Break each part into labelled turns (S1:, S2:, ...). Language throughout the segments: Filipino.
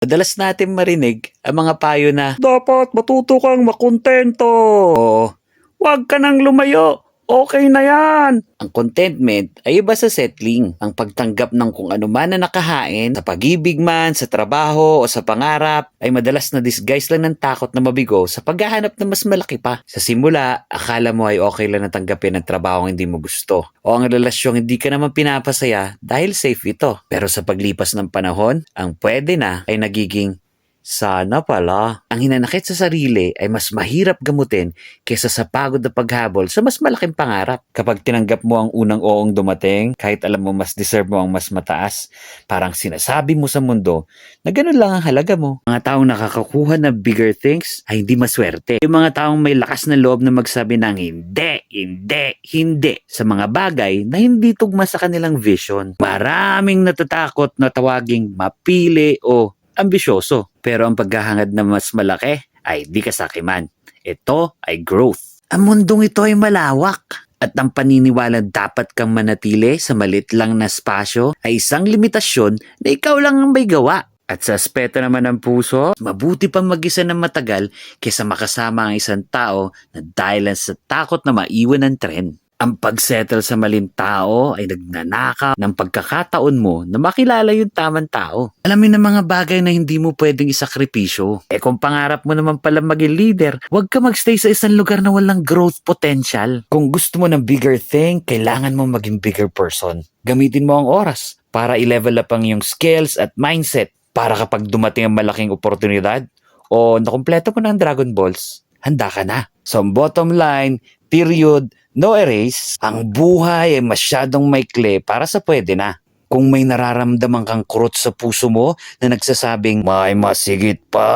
S1: Madalas natin marinig ang mga payo na,
S2: Dapat matuto kang makontento.
S1: oo,
S2: Huwag ka nang lumayo. Okay na yan.
S1: ang contentment ay iba sa settling. Ang pagtanggap ng kung ano man na nakahain, sa pag-ibig man, sa trabaho o sa pangarap, ay madalas na disguise lang ng takot na mabigo sa paghahanap ng mas malaki pa. Sa simula, akala mo ay okay lang na tanggapin ang trabaho hindi mo gusto. O ang relasyong hindi ka naman pinapasaya dahil safe ito. Pero sa paglipas ng panahon, ang pwede na ay nagiging sana pala. Ang hinanakit sa sarili ay mas mahirap gamutin kaysa sa pagod na paghabol sa mas malaking pangarap. Kapag tinanggap mo ang unang oong dumating, kahit alam mo mas deserve mo ang mas mataas, parang sinasabi mo sa mundo na ganun lang ang halaga mo. Mga taong nakakakuha ng bigger things ay hindi maswerte. Yung mga taong may lakas na loob na magsabi ng hindi, hindi, hindi sa mga bagay na hindi tugma sa kanilang vision. Maraming natatakot na tawaging mapili o ambisyoso. Pero ang paghahangad na mas malaki ay di kasakiman. Ito ay growth. Ang mundong ito ay malawak. At ang paniniwala dapat kang manatili sa malit lang na spasyo ay isang limitasyon na ikaw lang ang may gawa. At sa aspeto naman ng puso, mabuti pang mag-isa ng matagal kaysa makasama ang isang tao na dahil lang sa takot na maiwan ng trend. Ang pagsettle sa maling tao ay nagnanakaw ng pagkakataon mo na makilala yung tamang tao. Alamin ng mga bagay na hindi mo pwedeng isakripisyo. Kung pangarap mo naman pala maging leader, huwag ka magstay sa isang lugar na walang growth potential. Kung gusto mo ng bigger thing, kailangan mo maging bigger person. Gamitin mo ang oras para i-level up ang iyong skills at mindset para kapag dumating ang malaking oportunidad o nakumpleto mo na ang Dragon Balls, handa ka na. So, bottom line, period, no erase, ang buhay ay masyadong maikli para sa pwede na. Kung may nararamdaman kang kurot sa puso mo na nagsasabing, may masigit pa,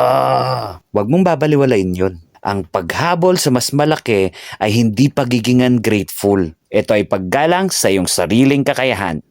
S1: wag mong babaliwalain yun. Ang paghabol sa mas malaki ay hindi pagiging ungrateful. Ito ay paggalang sa iyong sariling kakayahan.